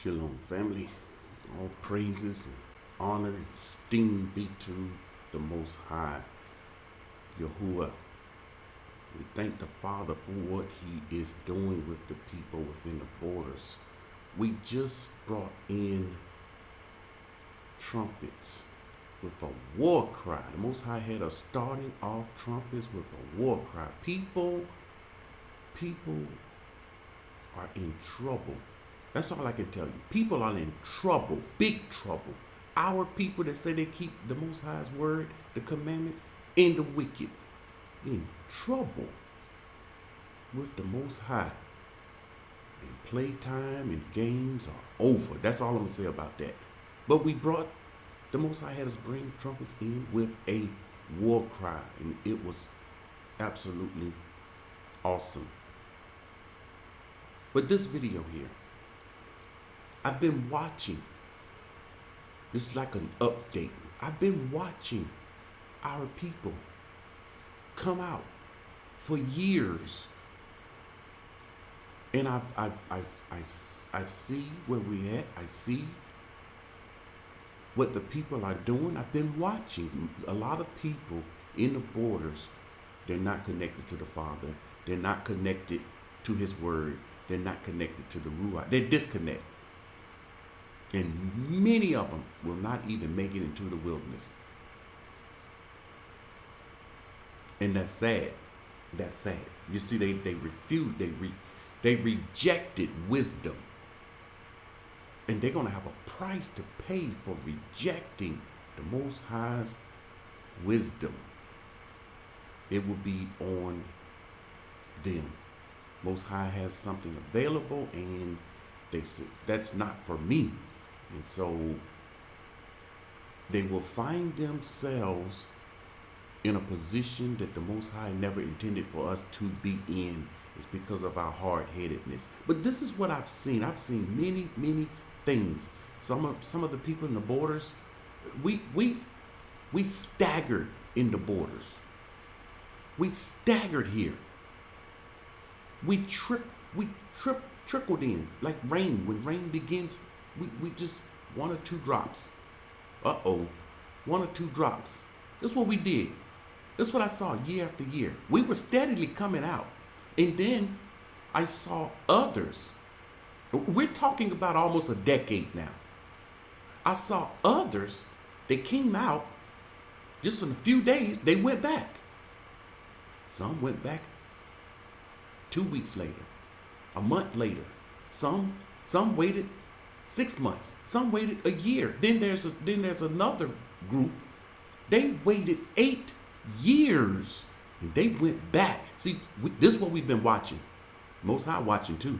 Shalom, family. All praises and honor and esteem be to the Most High, Yahuah. We thank the Father for what He is doing with the people within the borders. We just brought in trumpets with a war cry. The Most High had us starting off trumpets with a war cry. People are in trouble. That's all I can tell you. People are in trouble, big trouble. Our people that say they keep the Most High's word, the commandments, and the wicked, in trouble with the Most High. And playtime and games are over. That's all I'm going to say about that. But the Most High had us bring trumpets in with a war cry. And it was absolutely awesome. But this video here, I've been watching. This is like an update. I've been watching our people come out for years, and I see where we at. I see what the people are doing. I've been watching a lot of people in the borders. They're not connected to the Father. They're not connected to His word. They're not connected to the Ruach. They're disconnected. And many of them will not even make it into the wilderness. And that's sad. That's sad. You see, they refused, they rejected wisdom. And they're going to have a price to pay for rejecting the Most High's wisdom. It will be on them. Most High has something available, and they said, that's not for me. And so they will find themselves in a position that the Most High never intended for us to be in. It's because of our hard-headedness. But this is what I've seen. I've seen many things. Some of the people in the borders, we staggered in the borders. We staggered here. We trickled in like rain. When rain begins, we just one or two drops. One or two drops. That's what we did. That's what I saw year after year. We were steadily coming out. And then I saw others. We're talking about almost a decade now. I saw others that came out just in a few days. They went back. Some went back 2 weeks later, a month later. Some waited 6 months. Some waited a year. Then there's another group. They waited 8 years and they went back. See, this is what we've been watching. Most High watching too.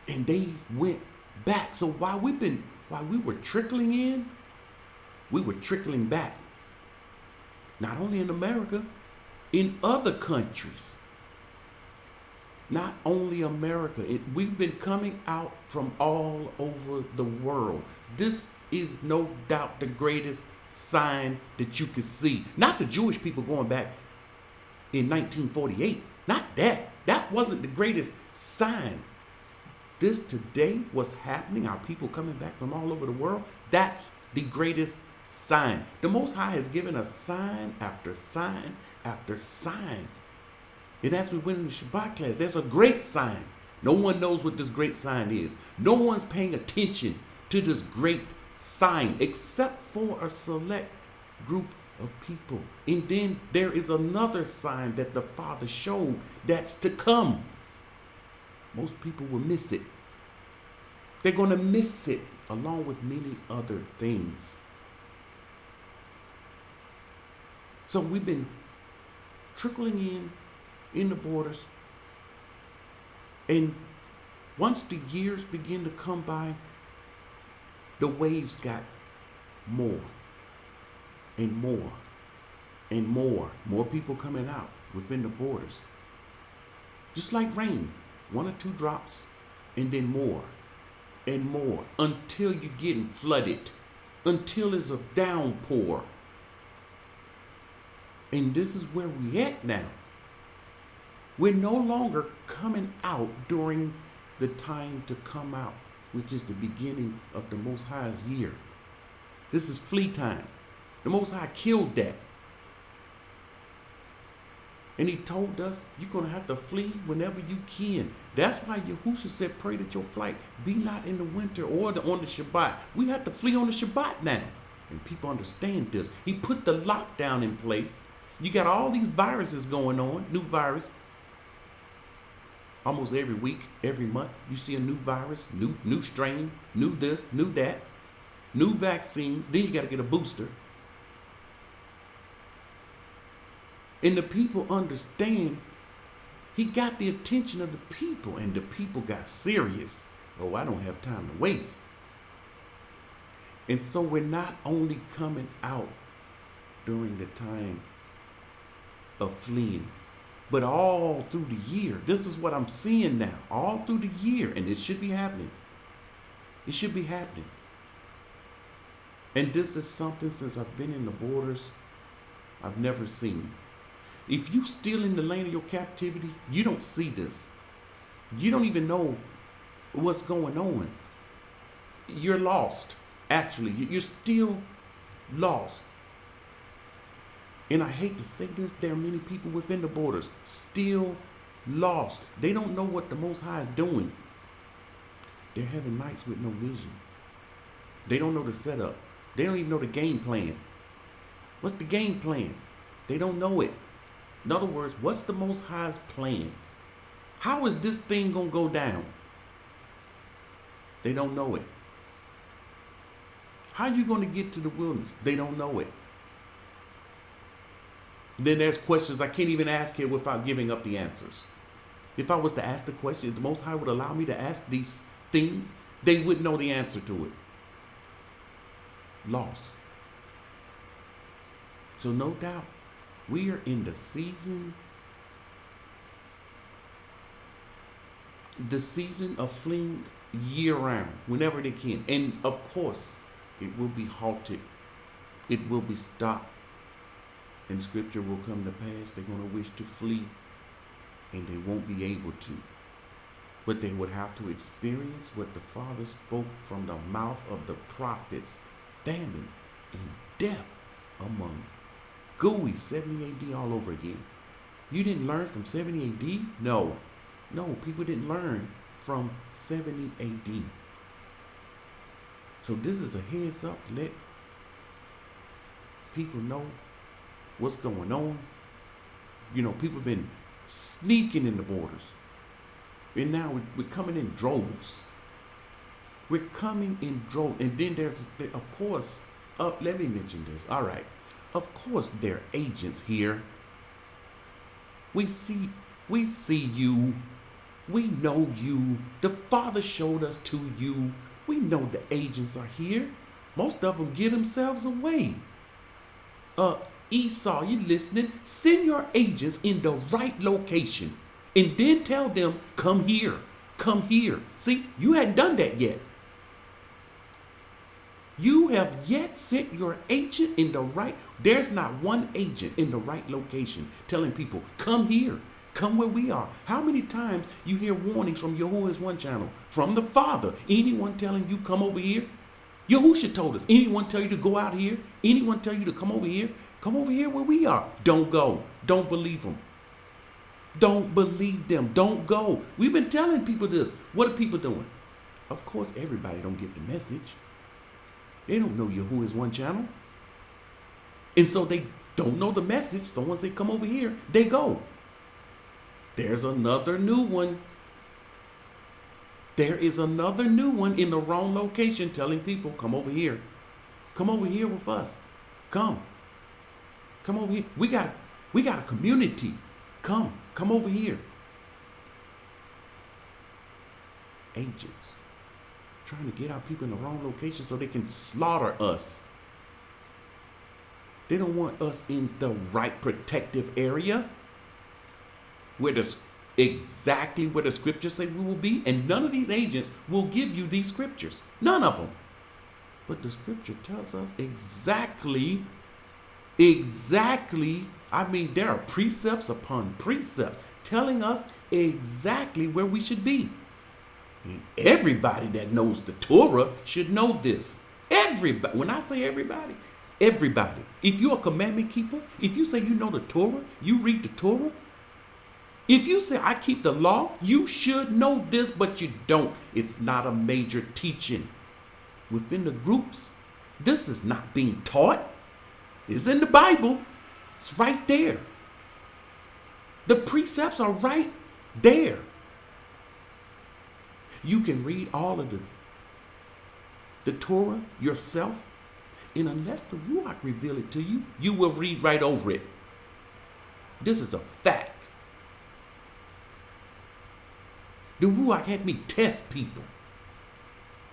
And they went back. So while we were trickling in, we were trickling back. Not only in America, in other countries. Not only America. We've been coming out from all over the world. This is no doubt the greatest sign that you could see. Not the Jewish people going back in 1948. Not that. That wasn't the greatest sign. This today, what's happening, our people coming back from all over the world, that's the greatest sign. The Most High has given us sign after sign after sign. And as we went in the Shabbat class, there's a great sign. No one knows what this great sign is. No one's paying attention to this great sign except for a select group of people. And then there is another sign that the Father showed that's to come. Most people will miss it. They're going to miss it along with many other things. So we've been trickling in the borders. And once the years begin to come by, the waves got more and more and more. More people coming out within the borders. Just like rain, 1 or 2 drops, and then more and more until you're getting flooded, until it's a downpour. And this is where we at now. We're no longer coming out during the time to come out. which is the beginning of the Most High's year. This is flea time. The Most High killed that. And he told us you're going to have to flee whenever you can. That's why Yahushua said, pray that your flight be not in the winter or on the Shabbat. We have to flee on the Shabbat now. And people understand this. He put the lockdown in place. You got all these viruses going on, new virus. Almost every week, every month, you see a new virus, new strain, new this, new that, new vaccines. Then you got to get a booster. And the people understand. He got the attention of the people, and the people got serious. Oh, I don't have time to waste. And so we're not only coming out during the time of fleeing, but all through the year. This is what I'm seeing now, all through the year, and it should be happening. It should be happening. And this is something, since I've been in the borders, I've never seen. If you still in the land of your captivity, you don't see this. You don't even know what's going on. You're lost. Actually, you're still lost. And I hate to say this, there are many people within the borders still lost. They don't know what the Most High is doing. They're having nights with no vision. They don't know the setup. They don't even know the game plan. What's the game plan? They don't know it. In other words, what's the Most High's plan? How is this thing going to go down? They don't know it. How are you going to get to the wilderness? They don't know it. Then there's questions I can't even ask here without giving up the answers. If I was to ask the question, if the Most High would allow me to ask these things, they wouldn't know the answer to it. Lost. So no doubt, we are in the season of fleeing year round, whenever they can. And of course, it will be halted. It will be stopped. And scripture will come to pass. They're going to wish to flee, and they won't be able to. But they would have to experience what the Father spoke from the mouth of the prophets: famine and death among gooey 70 AD all over again. You didn't learn from 70 AD? No, people didn't learn from 70 AD. So this is a heads up to let people know what's going on. You know, people have been sneaking in the borders. And now we're coming in droves. We're coming in droves. And then there's, of course, let me mention this. All right. Of course, there are agents here. We see you. We know you. The Father showed us to you. We know the agents are here. Most of them give themselves away. Esau, you listening? Send your agents in the right location and then tell them, come here, come here. See, you hadn't done that yet. You have yet sent your agent in the right. There's not one agent in the right location telling people, come here, come where we are. How many times you hear warnings from Yahuah's one channel, from the Father? Anyone telling you, come over here? Yahushua told us, anyone tell you to go out here? Anyone tell you to come over here? Come over here where we are. Don't go. Don't believe them. Don't believe them. Don't go. We've been telling people this. What are people doing? Of course, everybody don't get the message. They don't know Yahuah's one channel. And so they don't know the message. Someone say, come over here. They go. There's another new one. There is another new one in the wrong location telling people, come over here. Come over here with us. Come. Come over here. We got a community. Come over here. Agents trying to get our people in the wrong location so they can slaughter us. They don't want us in the right protective area where exactly where the scriptures say we will be. And none of these agents will give you these scriptures. None of them. But the scripture tells us exactly. I mean, there are precepts upon precepts telling us exactly where we should be. And everybody that knows the Torah should know this. Everybody. When I say everybody, everybody. If you're a commandment keeper, if you say you know the Torah, you read the Torah, if you say I keep the law, you should know this, but you don't. It's not a major teaching within the groups. This is not being taught. It's in the Bible. It's right there. The precepts are right there. You can read all of the Torah yourself, and unless the Ruach reveal it to you, you will read right over it. This is a fact. The Ruach had me test people.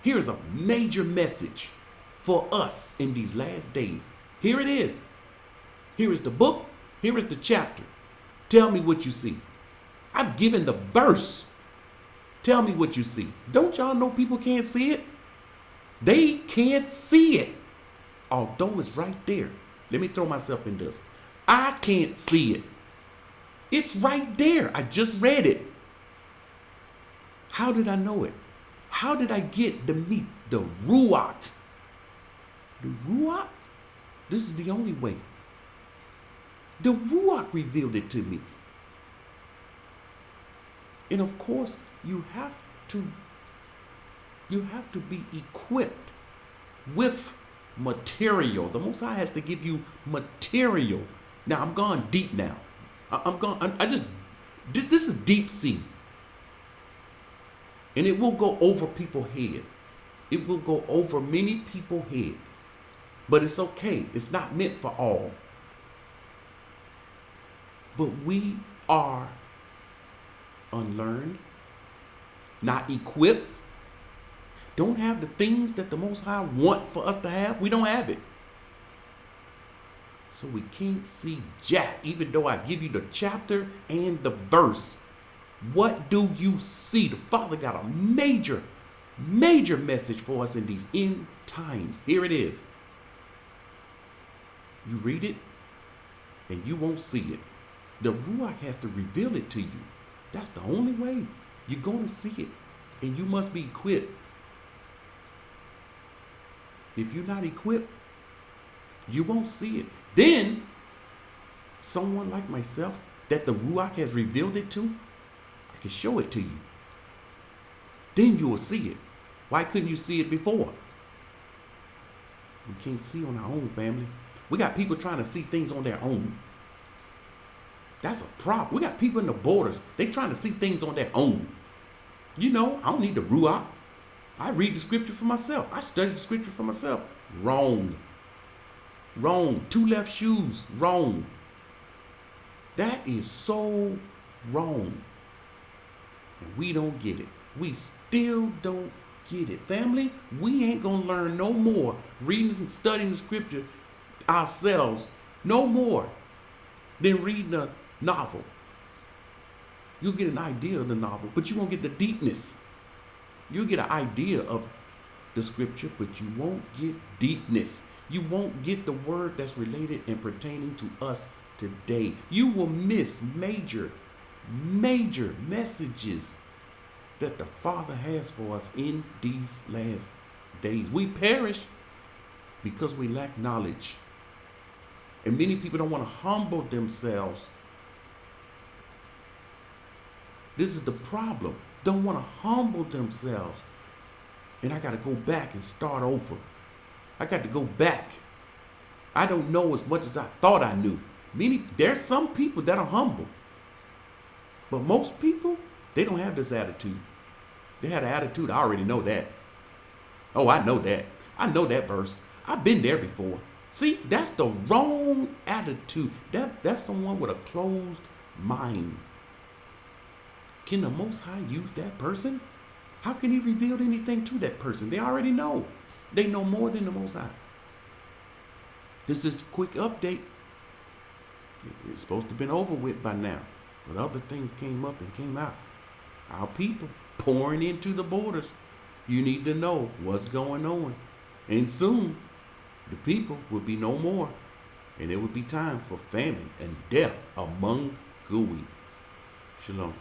Here's a major message for us in these last days. Here it is. Here is the book. Here is the chapter. Tell me what you see. I've given the verse. Tell me what you see. Don't y'all know people can't see it? They can't see it. Although it's right there. Let me throw myself in this. I can't see it. It's right there. I just read it. How did I know it? How did I get to meet the Ruach? The Ruach? This is the only way. The Ruach revealed it to me. And of course, you have to be equipped with material. The Most High has to give you material. Now, I'm going deep now. This is deep sea. And it will go over people's head. It will go over many people's head. But it's okay. It's not meant for all. But we are unlearned, not equipped, don't have the things that the Most High want for us to have. We don't have it. So we can't see jack, even though I give you the chapter and the verse. What do you see? The Father got a major message for us in these end times. Here it is. You read it and you won't see it. The Ruach has to reveal it to you. That's the only way you're going to see it. And you must be equipped. If you're not equipped, you won't see it. Then, someone like myself that the Ruach has revealed it to, I can show it to you. Then you will see it. Why couldn't you see it before? We can't see on our own, family. We got people trying to see things on their own. That's a problem. We got people in the borders. They trying to see things on their own. You know, I don't need the Ruach. I read the scripture for myself. I study the scripture for myself. Wrong. Wrong. 2 left shoes. Wrong. That is so wrong. And we don't get it. We still don't get it. Family, we ain't going to learn no more reading and studying the scripture ourselves. No more than reading a novel. You'll get an idea of the novel, but you won't get the deepness. You'll get an idea of the scripture, but you won't get deepness. You won't get the word that's related and pertaining to us today. You will miss major messages that the Father has for us in these last days. We perish because we lack knowledge. And many people don't want to humble themselves. This is the problem. Don't want to humble themselves. And I got to go back and start over. I got to go back. I don't know as much as I thought I knew. There's some people that are humble. But most people, they don't have this attitude. They had an attitude, I already know that. Oh, I know that. I know that verse. I've been there before. See, that's the wrong attitude. That's someone with a closed mind. Can the Most High use that person? How can he reveal anything to that person? They already know. They know more than the Most High. This is a quick update. It's supposed to have been over with by now. But other things came up and came out. Our people pouring into the borders. You need to know what's going on. And soon, the people will be no more. And it will be time for famine and death among Gui. Shalom.